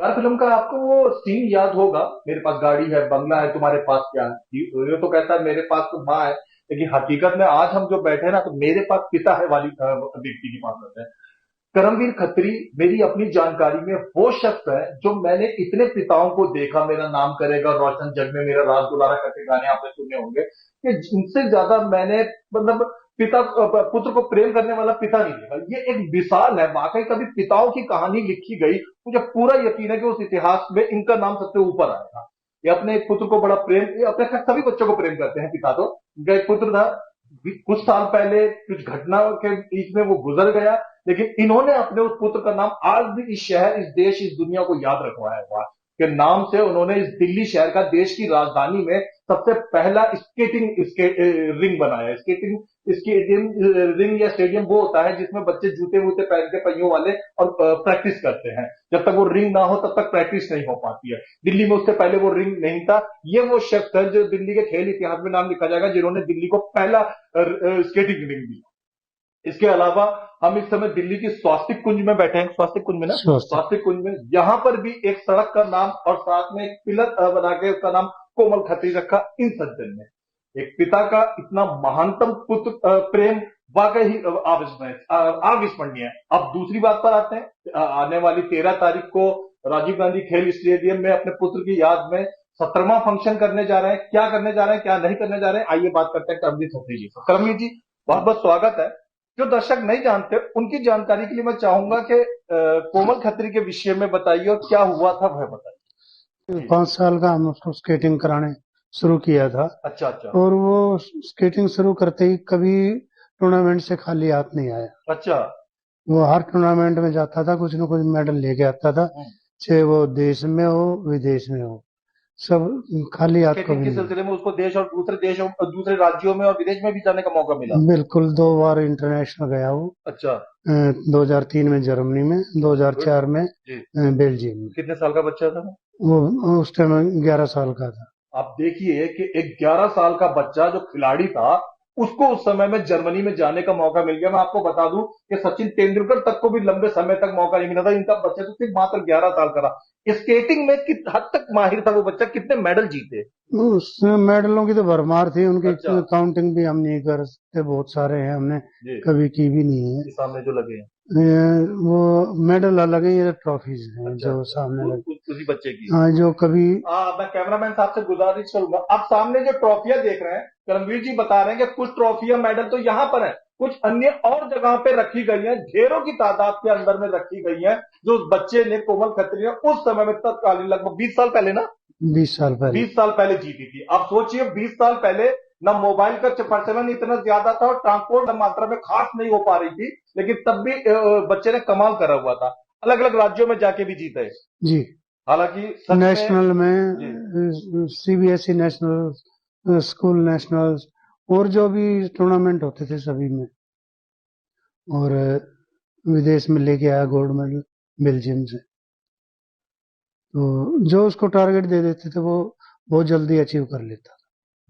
यार फिल्म का आपको वो सीन याद होगा, मेरे पास गाड़ी है, बंगला है, तुम्हारे पास क्या है? ये तो कहता है मेरे पास तो माँ है, लेकिन हकीकत में आज हम जो बैठे हैं ना, तो मेरे पास पिता है वाली व्यक्ति की बात करते हैं। करमवीर खत्री मेरी अपनी जानकारी में वो शख्स है जो मैंने इतने पिताओं को देखा, मेरा नाम करेगा रोशन जग में, मेरा राज दुलारा करके गाने आपने सुने होंगे, कि जिनसे ज्यादा मैंने मतलब पिता पुत्र को प्रेम करने वाला पिता नहीं देखा। ये एक मिसाल है, वाकई कभी पिताओं की कहानी लिखी गई, मुझे पूरा यकीन है कि उस इतिहास में इनका नाम सबसे ऊपर आएगा। ये अपने एक पुत्र को बड़ा प्रेम, ये अपने सभी बच्चों को प्रेम करते हैं पिता तो। इनका एक पुत्र था, कुछ साल पहले कुछ घटना के बीच में वो गुजर गया, लेकिन इन्होंने अपने उस पुत्र का नाम आज भी इस शहर, इस देश, इस दुनिया को याद रखवाया हुआ के नाम से। उन्होंने इस दिल्ली शहर का, देश की राजधानी में सबसे पहला रिंग बनाया। स्केटिंग रिंग या स्टेडियम वो होता है जिसमें बच्चे जूते वूते पहन के पहियों वाले और प्रैक्टिस करते हैं। जब तक वो रिंग ना हो तब तक प्रैक्टिस नहीं हो पाती है। दिल्ली में उससे पहले वो रिंग नहीं था। ये वो शख्स है जो दिल्ली के खेल इतिहास में नाम लिखा जाएगा, जिन्होंने दिल्ली को पहला स्केटिंग रिंग दिया। इसके अलावा हम इस समय दिल्ली की स्वास्तिक कुंज में बैठे हैं, स्वास्तिक कुंज में ना, स्वास्थ्य। स्वास्तिक कुंज में यहां पर भी एक सड़क का नाम और साथ में एक पिलर बना के उसका नाम कोमल खत्री रखा इन सज्जन ने। एक पिता का इतना महानतम पुत्र प्रेम वाकई ही अविस्मरणीय है। अब दूसरी बात पर आते हैं, आने वाली 13 तारीख को राजीव गांधी खेल स्टेडियम में अपने पुत्र की याद में 17वां फंक्शन करने जा रहे हैं। क्या करने जा रहे हैं, क्या नहीं करने जा रहे हैं, आइए बात करते हैं करमजीत खत्री जी से। करमजीत जी, बहुत बहुत स्वागत है। जो दर्शक नहीं जानते उनकी जानकारी के लिए मैं चाहूंगा कि कोमल खत्री के विषय में बताइए और क्या हुआ था वह बताइए जी। 5 साल का हम उसको स्केटिंग कराने शुरू किया था। अच्छा अच्छा। और वो स्केटिंग शुरू करते ही कभी टूर्नामेंट से खाली हाथ नहीं आया। अच्छा। वो हर टूर्नामेंट में जाता था, कुछ न कुछ मेडल लेके आता था, हम्म। चाहे वो देश में हो विदेश में हो, सब खाली हाथ स्केटिंग कभी के नहीं सिलसिले में उसको देशों दूसरे राज्यों में और विदेश में भी जाने का मौका मिला। आया। बिल्कुल 2 बार इंटरनेशनल गया वो। अच्छा। 2003 में जर्मनी में, गुड। 2004 में जी। बेल्जियम में। कितने साल का बच्चा था वो? वो उस टाइम 11 साल का था। आप देखिए कि एक 11 साल का बच्चा जो खिलाड़ी था, उसको उस समय में जर्मनी में जाने का मौका मिल गया। मैं आपको बता दूं कि सचिन तेंदुलकर तक को भी लंबे समय तक मौका नहीं मिला था। इनका बच्चा तो सिर्फ मात्र 11 साल का था। स्केटिंग में किस हद तक माहिर था वो बच्चा, कितने मेडल जीते? उसमें मेडलों की तो भरमार थी, उनकी अच्छा। काउंटिंग भी हम नहीं कर सकते, बहुत सारे हैं, हमने जी। कभी की भी नहीं है। ये सामने जो लगे हैं। वो मेडल अलग है, ये ट्रॉफीज हैं अच्छा जो अच्छा, सामने लगे। उसी बच्चे की। हाँ, जो कभी मैं कैमरामैन साहब से गुजारिश करूंगा, आप सामने जो ट्रॉफियां देख रहे हैं, करमवीर जी बता रहे हैं कि कुछ ट्रॉफियां मेडल तो यहां पर है, कुछ अन्य और जगह पे रखी गई हैं, ढेरों की तादाद के अंदर में रखी गई हैं, जो उस बच्चे ने, कोमल खत्री ने उस समय में तत्कालीन लगभग 20 साल पहले ना, 20 साल पहले। 20 साल पहले जीती थी। आप सोचिए 20 साल पहले न मोबाइल का प्रचलन इतना ज्यादा था और ट्रांसपोर्ट मात्रा में खास नहीं हो पा रही थी, लेकिन तब भी बच्चे ने कमाल करा हुआ था। अलग अलग राज्यों में जाके भी जीते। जी। हालांकि सच में। नेशनल जी। में सीबीएसई नेशनल, स्कूल नेशनल्स, और जो भी टूर्नामेंट होते थे सभी में, और विदेश में लेके आया गोल्ड मेडल बेल्जियम से। तो जो उसको टारगेट दे देते थे वो बहुत जल्दी अचीव कर लेता।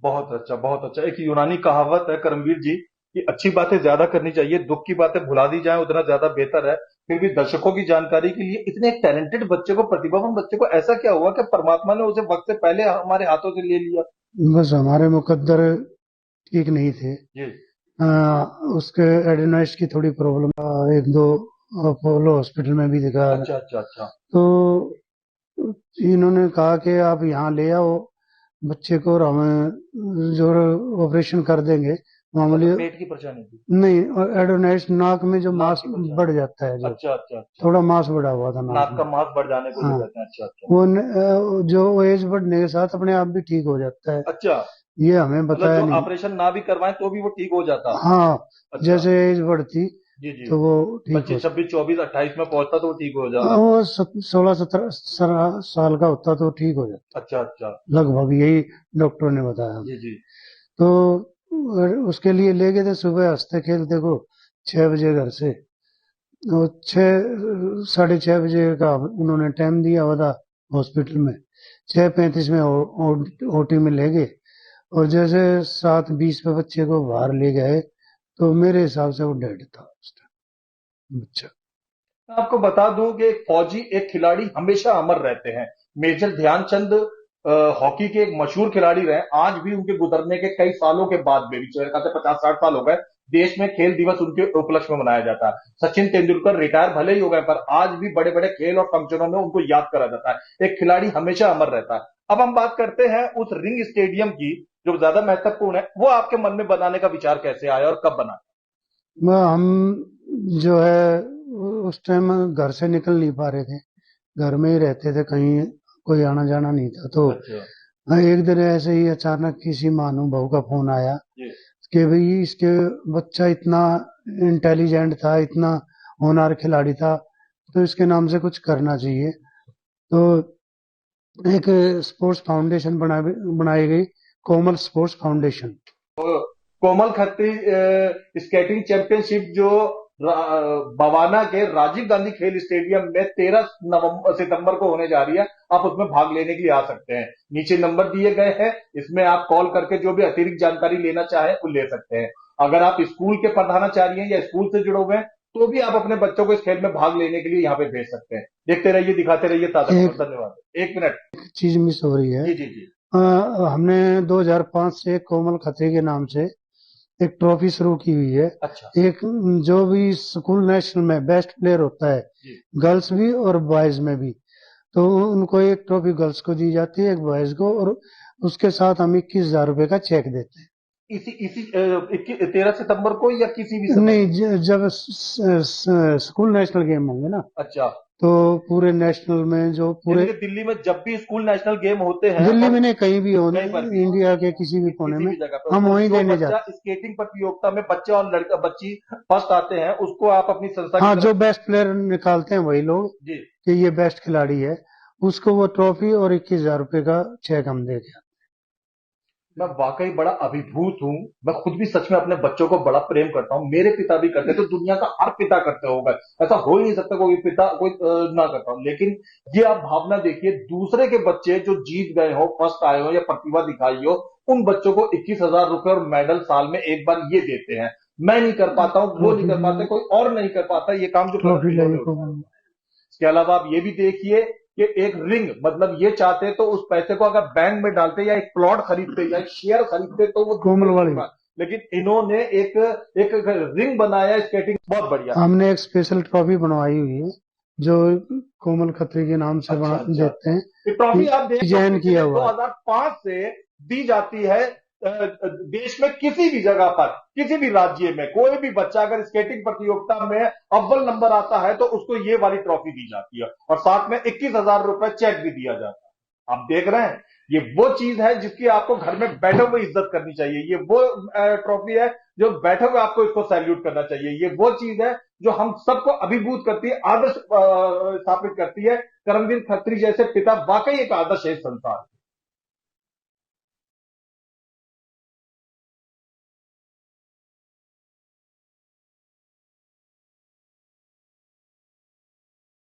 बहुत अच्छा, बहुत अच्छा। एक यूनानी कहावत है करमवीर जी कि अच्छी बातें ज्यादा करनी चाहिए, दुख की बातें भुला दी जाए उतना ज्यादा बेहतर है। फिर भी दर्शकों की जानकारी के लिए, इतने एक टैलेंटेड बच्चे को, प्रतिभावान बच्चे को ऐसा क्या हुआ कि परमात्मा ने उसे वक्त से पहले हमारे हाथों से ले लिया? बस हमारे मुकद्दर ठीक नहीं थे। जी। आ, उसके एडेनोइड्स की थोड़ी प्रॉब्लम, एक दो अपोलो हॉस्पिटल में भी दिखा। अच्छा अच्छा अच्छा। तो इन्होंने कहा कि आप यहाँ ले आओ बच्चे को और हम जो ऑपरेशन कर देंगे अच्छा, मामूली। तो पेट की परेशानी थी? नहीं, और एडोनाइट्स नाक में जो नाक मांस की परेशानी? बढ़ जाता है, जो अच्छा अच्छा अच्छा। थोड़ा मांस बढ़ा हुआ था नाक नाक में। का मांस बढ़ जाने को जो हाँ, कहते हैं, अच्छा अच्छा। वो जो एज बढ़ने के साथ अपने आप भी ठीक हो जाता है, अच्छा, ये हमें मतलब बताया जो नहीं। ऑपरेशन ना भी करवाएं तो भी वो ठीक हो जाता? हाँ, अच्छा। जैसे एज बढ़ती जी जी। तो वो ठीक हो 25 26 24 28 में पहुंचता तो वो ठीक हो हाँ, जाता? वो 16 17 साल का होता तो ठीक हो जाता, अच्छा अच्छा। लगभग यही डॉक्टर ने बताया। जी जी। तो उसके लिए ले गए थे सुबह हंसते खेलते को, 6 बजे घर से। और 6 साढ़े 6 बजे का उन्होंने टाइम दिया हुआ था हॉस्पिटल में। 6:35 में ओटी में ले गए, और जैसे 7:20 पे बच्चे को बाहर ले गए तो मेरे हिसाब से वो डेड था उस टाइम बच्चा। आपको बता दूं कि एक फौजी, एक खिलाड़ी हमेशा अमर रहते हैं। मेजर ध्यानचंद हॉकी के एक मशहूर खिलाड़ी रहे। आज भी उनके गुजरने के कई सालों के बाद भी, मेरे ख्याल से 50-60 साल हो गए, देश में खेल दिवस उनके उपलक्ष्य में मनाया जाता है। सचिन तेंदुलकर रिटायर भले ही हो गए, पर आज भी बड़े बड़े खेल और फंक्शनों में उनको याद करा जाता है। एक खिलाड़ी हमेशा अमर रहता है। अब हम बात करते हैं उस रिंग स्टेडियम की, जो ज्यादा महत्वपूर्ण है। वो आपके मन में बनाने का विचार कैसे आया और कब बना? हम जो है उस टाइम घर से निकल नहीं पा रहे थे, घर में ही रहते थे, कहीं कोई आना जाना नहीं था। तो अच्छा। एक दिन ऐसे ही अचानक किसी महानुभाव का फोन आया जी। कि भाई इसके बच्चा इतना इंटेलिजेंट था, इतना होनहार खिलाड़ी था, तो इसके नाम से कुछ करना चाहिए। तो एक स्पोर्ट्स फाउंडेशन बनाई गई, कोमल स्पोर्ट्स फाउंडेशन। कोमल खत्री स्केटिंग चैंपियनशिप जो बवाना के राजीव गांधी खेल स्टेडियम में 13 सितंबर को होने जा रही है। आप उसमें भाग लेने के लिए आ सकते हैं। नीचे नंबर दिए गए हैं, इसमें आप कॉल करके जो भी अतिरिक्त जानकारी लेना चाहें वो ले सकते हैं। अगर आप स्कूल के प्रधानाचार्य हैं या स्कूल से जुड़े हुए हैं, तो भी आप अपने बच्चों को इस खेल में भाग लेने के लिए यहाँ पे भेज सकते हैं। देखते रहिए, दिखाते रहिए ताजा खबर। धन्यवाद। 1 मिनट। चीज मिस हो रही है। जी जी जी। हमने 2005 से कोमल खत्री के नाम से एक ट्रॉफी शुरू की हुई है। अच्छा। एक जो भी स्कूल नेशनल में बेस्ट प्लेयर होता है, गर्ल्स भी और बॉयज में भी, तो उनको एक ट्रॉफी गर्ल्स को दी जाती है, एक बॉयज को, और उसके साथ हम 21,000 रुपए का चेक देते हैं। इसी इसी 13 सितंबर को या किसी भी समय? नहीं, जब स्कूल नेशनल गेम होंगे ना, अच्छा। तो पूरे नेशनल में जो पूरे दिल्ली में जब भी स्कूल नेशनल गेम होते हैं, दिल्ली में नहीं, कहीं भी हो, कहीं पर भी, इंडिया के किसी भी कोने में जगह पे हम वहीं देने बच्चा जाते हैं। स्केटिंग प्रतियोगिता में बच्चा और लड़का बच्ची फर्स्ट आते हैं, उसको आप अपनी संस्था हाँ, की जो बेस्ट प्लेयर निकालते हैं वही लोग जी कि ये बेस्ट खिलाड़ी है, उसको वो ट्रॉफी और 21,000 रुपए का चेक हम दे दिया। मैं वाकई बड़ा अभिभूत हूं। मैं खुद भी सच में अपने बच्चों को बड़ा प्रेम करता हूं। मेरे पिता भी करते, तो दुनिया का हर पिता करते होगा। ऐसा हो ही नहीं सकता कोई पिता कोई ना करता हो। लेकिन ये आप भावना देखिए, दूसरे के बच्चे जो जीत गए हो, फर्स्ट आए हो या प्रतिभा दिखाई हो, उन बच्चों को 21,000 रुपए और मेडल साल में एक बार ये देते हैं। मैं नहीं कर पाता हूं, वो नहीं कर पाते, कोई और नहीं कर पाता ये काम जो इसके अलावा आप ये भी देखिए कि एक रिंग, मतलब ये चाहते तो उस पैसे को अगर बैंक में डालते या एक प्लॉट खरीदते या एक शेयर खरीदते तो वो कोमल वाली, लेकिन इन्होंने एक एक रिंग बनाया स्केटिंग। बहुत बढ़िया। हमने एक स्पेशल ट्रॉफी बनवाई हुई है जो कोमल खत्री के नाम से बना देते हैं। ये ट्रॉफी आप देख डिजाइन किया हुआ 2005 से दी जाती है देश में किसी भी जगह पर, किसी भी राज्य में कोई भी बच्चा अगर स्केटिंग प्रतियोगिता में अव्वल नंबर आता है तो उसको ये वाली ट्रॉफी दी जाती है और साथ में 21,000 रुपए चेक भी दिया जाता है। आप देख रहे हैं, ये वो चीज है जिसकी आपको घर में बैठे हुए इज्जत करनी चाहिए। ये वो ट्रॉफी है जो बैठे हुए आपको इसको सैल्यूट करना चाहिए। ये वो चीज है जो हम सबको अभिभूत करती है, आदर्श स्थापित करती है। करमवीर खत्री जैसे पिता वाकई एक आदर्श है इस संसार।